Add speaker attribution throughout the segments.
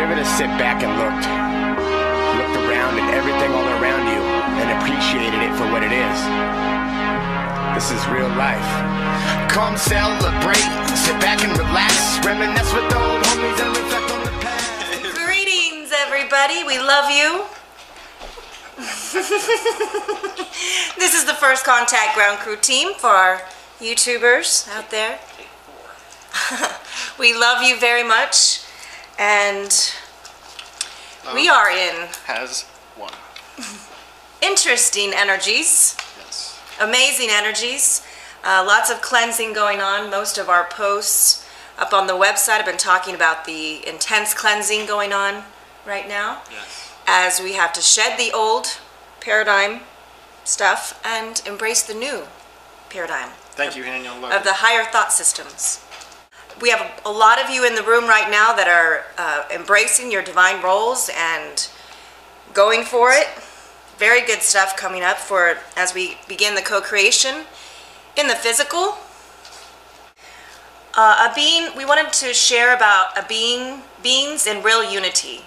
Speaker 1: ever just sit back and looked around at everything all around you and appreciated it for what it is? This is real life. Come celebrate, sit back and relax, reminisce with the old homies and reflect on the past.
Speaker 2: Greetings, everybody. We love you. This is the First Contact Ground Crew team for our YouTubers out there. We love you very much, and we are in
Speaker 3: has one.
Speaker 2: Interesting energies.
Speaker 3: Yes.
Speaker 2: Amazing energies. Lots of cleansing going on. Most of our posts up on the website have been talking about the intense cleansing going on right now.
Speaker 3: Yes.
Speaker 2: As we have to shed the old paradigm stuff and embrace the new paradigm.
Speaker 3: Thank you, Daniel.
Speaker 2: Of the higher thought systems. We have a lot of you in the room right now that are embracing your divine roles and going for it. Very good stuff coming up for as we begin the co-creation in the physical. We wanted to share about beings in real unity.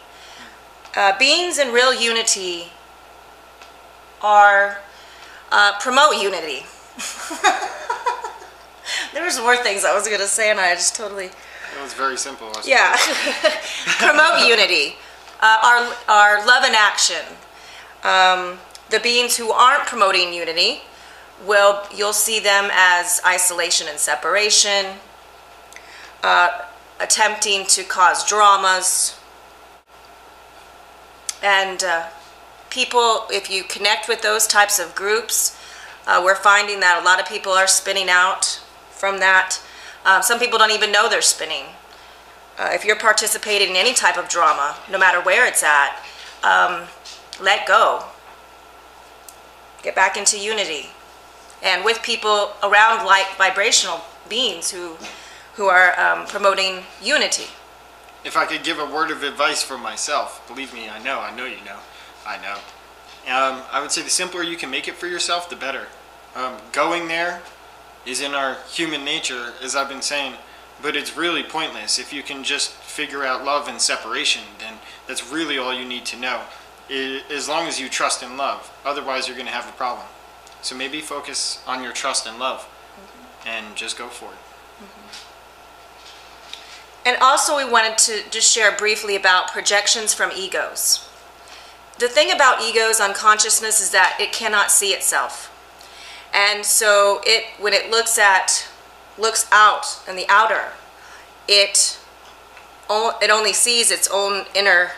Speaker 2: Beings in real unity are promote unity. There was more things I was going to say, and I just totally...
Speaker 3: It was very simple.
Speaker 2: Yeah. Promote unity. Our love in action. The beings who aren't promoting unity, you'll see them as isolation and separation, attempting to cause dramas. And people, if you connect with those types of groups, we're finding that a lot of people are spinning out from that. Some people don't even know they're spinning. If you're participating in any type of drama, no matter where it's at, let go. Get back into unity. And with people around like vibrational beings who are promoting unity.
Speaker 3: If I could give a word of advice for myself, believe me, I know you know, I know. I would say the simpler you can make it for yourself, the better. Going there is in our human nature, as I've been saying, but it's really pointless. If you can just figure out love and separation, then that's really all you need to know, as long as you trust and love. Otherwise, you're going to have a problem. So maybe focus on your trust and love, and just go for it.
Speaker 2: And also we wanted to just share briefly about projections from egos. The thing about egos on consciousness is that it cannot see itself. And so when it looks out in the outer, it only sees its own inner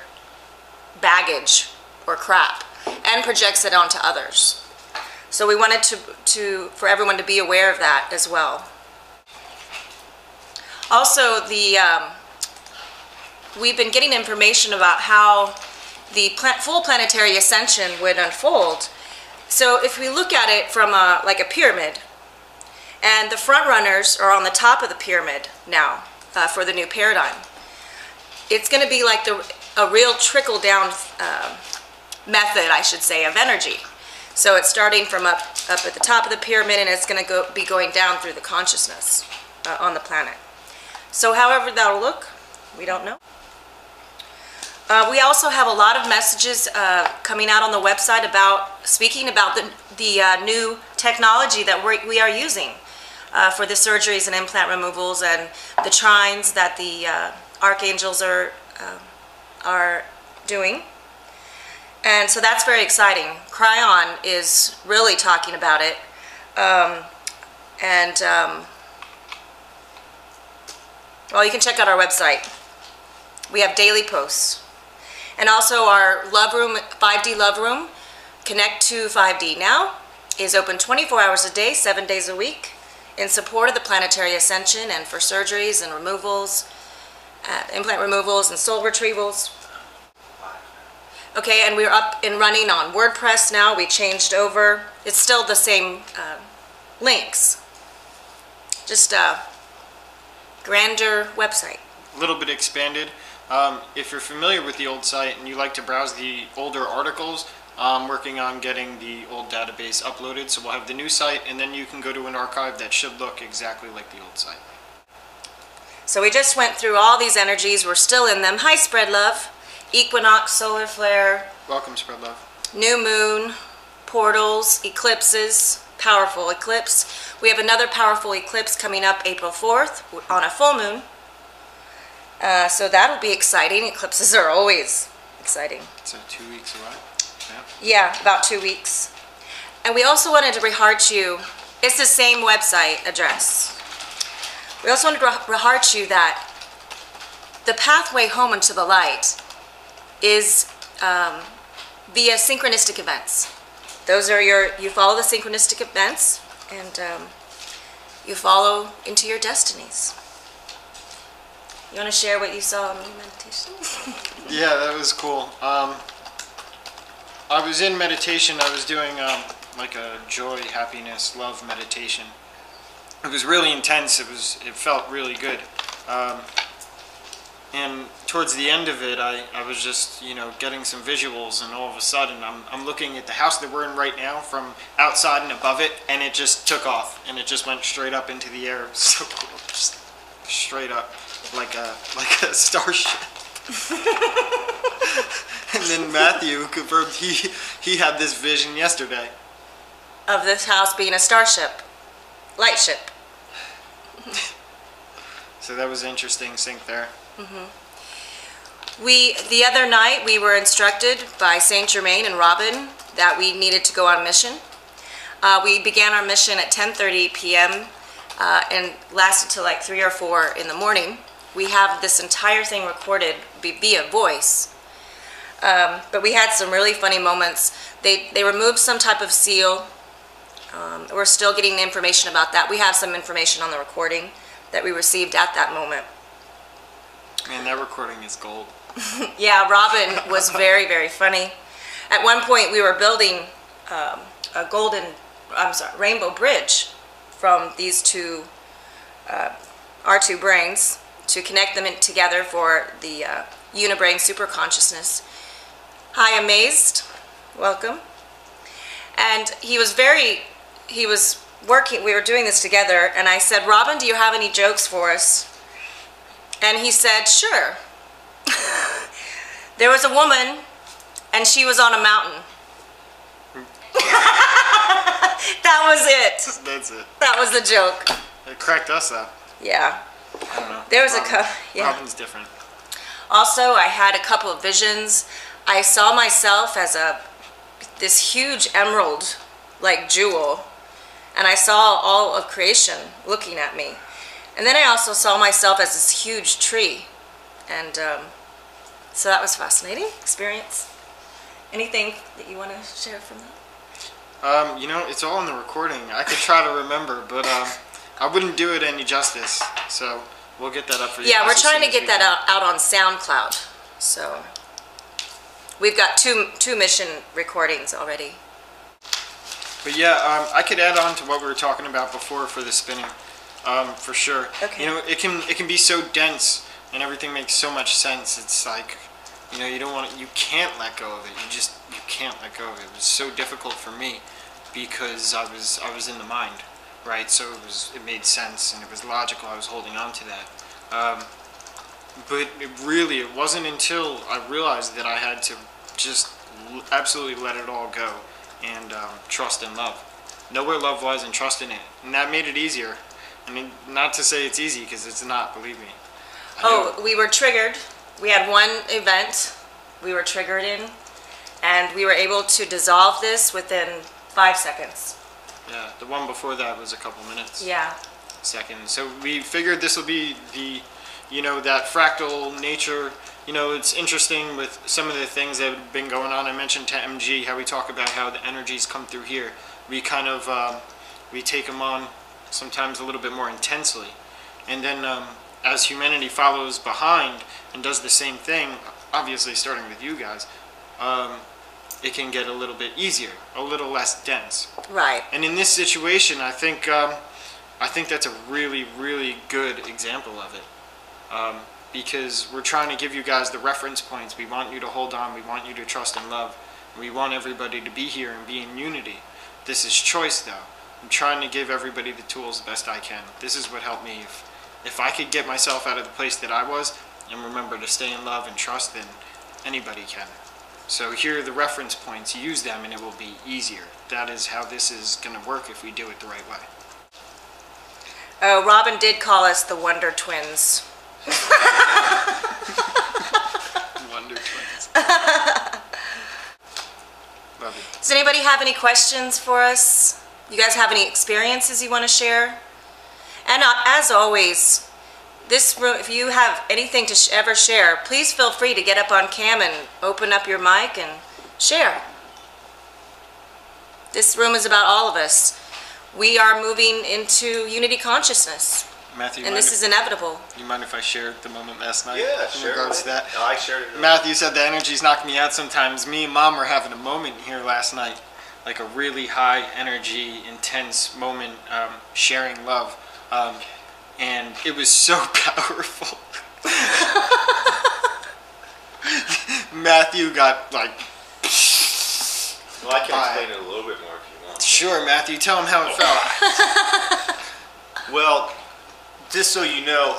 Speaker 2: baggage or crap and projects it onto others. So we wanted for everyone to be aware of that as well. Also, we've been getting information about how the full planetary ascension would unfold. So if we look at it from like a pyramid, and the front runners are on the top of the pyramid now for the new paradigm, it's going to be like a real trickle down method, I should say, of energy. So it's starting from up at the top of the pyramid, and it's going to be going down through the consciousness on the planet. So however that'll look, we don't know. We also have a lot of messages coming out on the website speaking about the new technology that we are using for the surgeries and implant removals and the trines that the archangels are doing. And so that's very exciting. Cryon is really talking about it. Well, you can check out our website. We have daily posts. And also our love room, 5D love room, Connect to 5D Now, is open 24 hours a day, 7 days a week, in support of the planetary ascension and for surgeries and removals, implant removals and soul retrievals. Okay, and we're up and running on WordPress now. We changed over. It's still the same links. Just a grander website.
Speaker 3: A little bit expanded. If you're familiar with the old site and you like to browse the older articles, I'm working on getting the old database uploaded, so we'll have the new site, and then you can go to an archive that should look exactly like the old site.
Speaker 2: So we just went through all these energies. We're still in them. Hi, Spread Love. Equinox, solar flare,
Speaker 3: Welcome, Spread Love.
Speaker 2: new moon, portals, eclipses, powerful eclipse. We have another powerful eclipse coming up April 4th on a full moon. So that'll be exciting. Eclipses are always exciting.
Speaker 3: So 2 weeks away.
Speaker 2: Yeah, about 2 weeks. And we also wanted to reheart you. It's the same website address. We also wanted to reheart you that the pathway home into the light is via synchronistic events. Those are you follow the synchronistic events, and you follow into your destinies. You want to share what you saw in the meditation?
Speaker 3: Yeah, that was cool. I was in meditation. I was doing like a joy, happiness, love meditation. It was really intense. It felt really good. And towards the end of it, I was just, getting some visuals, and all of a sudden I'm looking at the house that we're in right now from outside and above it, and it just took off, and it just went straight up into the air. It was so cool, just straight up like a starship. And then Matthew confirmed he had this vision yesterday
Speaker 2: Of this house being a starship, light ship.
Speaker 3: So that was interesting sync there.
Speaker 2: The other night we were instructed by Saint Germain and Robin that we needed to go on mission. We began our mission at 10:30 p.m. And lasted till like 3 or 4 in the morning. We have this entire thing recorded via voice. But we had some really funny moments. They removed some type of seal. We're still getting information about that. We have some information on the recording that we received at that moment.
Speaker 3: Man, that recording is gold.
Speaker 2: Yeah, Robin was very, very funny. At one point, we were building a rainbow bridge from these two, our two brains, to connect them together for the Unibrain super consciousness. Hi, Amazed. Welcome. And we were doing this together, and I said, Robin, do you have any jokes for us? And he said, sure. There was a woman, and she was on a mountain. That was it.
Speaker 3: That's it.
Speaker 2: That was the joke.
Speaker 3: It cracked us up.
Speaker 2: Yeah.
Speaker 3: I don't know.
Speaker 2: There was
Speaker 3: Robin's different.
Speaker 2: Also, I had a couple of visions. I saw myself as this huge emerald, like jewel, and I saw all of creation looking at me. And then I also saw myself as this huge tree, and so that was a fascinating experience. Anything that you want to share from that?
Speaker 3: It's all in the recording. I could try to remember, but I wouldn't do it any justice. So we'll get that up for you.
Speaker 2: Yeah, we're trying to get that out on SoundCloud. So we've got two mission recordings already.
Speaker 3: But yeah, I could add on to what we were talking about before for the spinning, for sure.
Speaker 2: Okay.
Speaker 3: It can be so dense, and everything makes so much sense. It's like, you can't let go of it. You can't let go of it. It was so difficult for me because I was in the mind, right? So it made sense and it was logical. I was holding on to that. But it wasn't until I realized that I had to just absolutely let it all go and trust and love. Know where love was and trust in it. And that made it easier. I mean, not to say it's easy, because it's not, believe me.
Speaker 2: We were triggered. We had one event we were triggered in, and we were able to dissolve this within 5 seconds.
Speaker 3: Yeah, the one before that was a couple minutes.
Speaker 2: Yeah.
Speaker 3: Seconds. So we figured this will be the, that fractal nature. It's interesting with some of the things that have been going on. I mentioned to MG how we talk about how the energies come through here. We kind of, we take them on sometimes a little bit more intensely. And then as humanity follows behind and does the same thing, obviously starting with you guys, it can get a little bit easier, a little less dense.
Speaker 2: Right.
Speaker 3: And in this situation, I think that's a really, really good example of it. Because we're trying to give you guys the reference points. We want you to hold on. We want you to trust and love. We want everybody to be here and be in unity. This is choice, though. I'm trying to give everybody the tools the best I can. This is what helped me. if I could get myself out of the place that I was and remember to stay in love and trust, then anybody can. So here are the reference points. Use them and it will be easier. That is how this is going to work if we do it the right way.
Speaker 2: Robin did call us the Wonder Twins.
Speaker 3: Wonder Twins. Love it.
Speaker 2: Does anybody have any questions for us? You guys have any experiences you want to share? And as always, this room, if you have anything to ever share, please feel free to get up on cam and open up your mic and share. This room is about all of us. We are moving into unity consciousness.
Speaker 3: Matthew,
Speaker 2: and this is inevitable.
Speaker 3: You mind if I shared the moment last night?
Speaker 4: Yeah,
Speaker 3: in
Speaker 4: sure.
Speaker 3: regards to that?
Speaker 4: No, I shared it.
Speaker 3: Matthew said the energy's knocked me out sometimes. Me and Mom were having a moment here last night, like a really high energy, intense moment, sharing love, and it was so powerful. Matthew got like.
Speaker 4: Well, I can explain it a little bit more if you want.
Speaker 3: Sure, Matthew, tell him how it felt.
Speaker 4: Well, just so you know,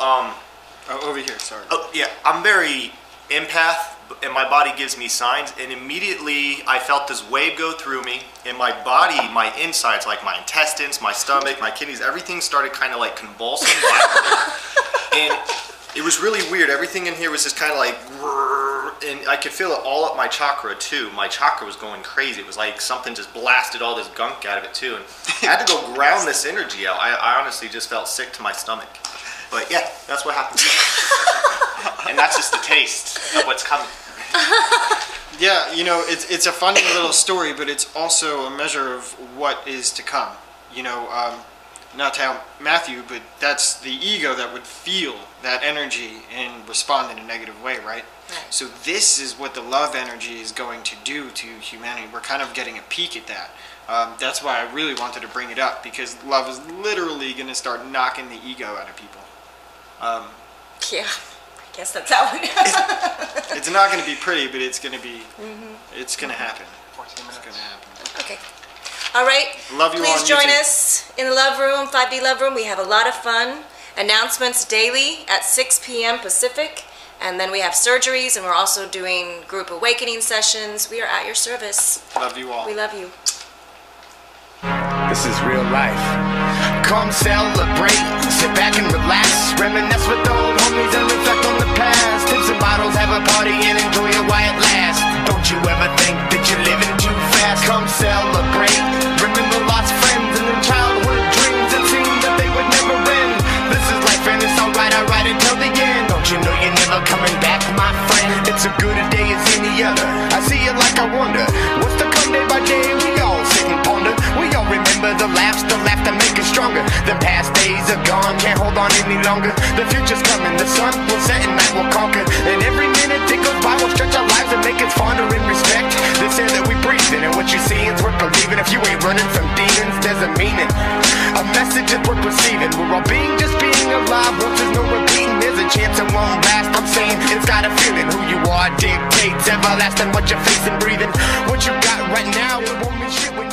Speaker 3: Over here, sorry.
Speaker 4: oh yeah, I'm very empath, and my body gives me signs, and immediately I felt this wave go through me, and my body, my insides, like my intestines, my stomach, my kidneys, everything started kind of like convulsing violently. And it was really weird. Everything in here was just kind of like, and I could feel it all up my chakra too. My chakra was going crazy. It was like something just blasted all this gunk out of it too. And I had to go ground this energy out. I honestly just felt sick to my stomach. But yeah, that's what happened. And that's just the taste of what's coming.
Speaker 3: Yeah, you know, it's a funny little story, but it's also a measure of what is to come. You know, not to out Matthew, but that's the ego that would feel that energy and respond in a negative way, right?
Speaker 2: Right.
Speaker 3: So this is what the love energy is going to do to humanity. We're kind of getting a peek at that. That's why I really wanted to bring it up, because love is literally going to start knocking the ego out of people.
Speaker 2: Yeah, I guess that's how it is.
Speaker 3: It's not going to be pretty, but it's going to be, it's going to happen. It's going to happen.
Speaker 2: Okay. All right.
Speaker 3: Love you all
Speaker 2: Please
Speaker 3: on
Speaker 2: join
Speaker 3: YouTube.
Speaker 2: us in the Love Room, 5D Love Room. We have a lot of fun. Announcements daily at 6 p.m. Pacific. And then we have surgeries, and we're also doing group awakening sessions. We are at your service.
Speaker 3: Love you all.
Speaker 2: We love you.
Speaker 1: This is real life. Come celebrate, sit back and relax, reminisce with the old homies and reflect on the past. Tips and bottles, have a party and enjoy it while it lasts. Don't you ever think that you're living too fast. Come celebrate, remember lost friends and then childhood dreams that seemed that they would never end. This is life and it's alright, I ride it till the end. Don't you know you're never coming back, my friend? It's a good a day as any other. I see it like I wonder what's to come day by day. We all sit and ponder. We all remember the laughter make us stronger. The past days are gone, can't hold on any longer. The future's coming, the sun will set and night will conquer. And every minute that goes by will stretch our lives and make us fonder in respect. This air that we breathe in and what you see is worth believing. If you ain't running from demons, there's a meaning. A message is worth receiving. We're all being just being alive. Once there's no repeating, there's a chance it won't last. I'm saying it's got a feeling. Who you are dictates everlasting what you're facing, breathing. What you got right now, it won't mean shit when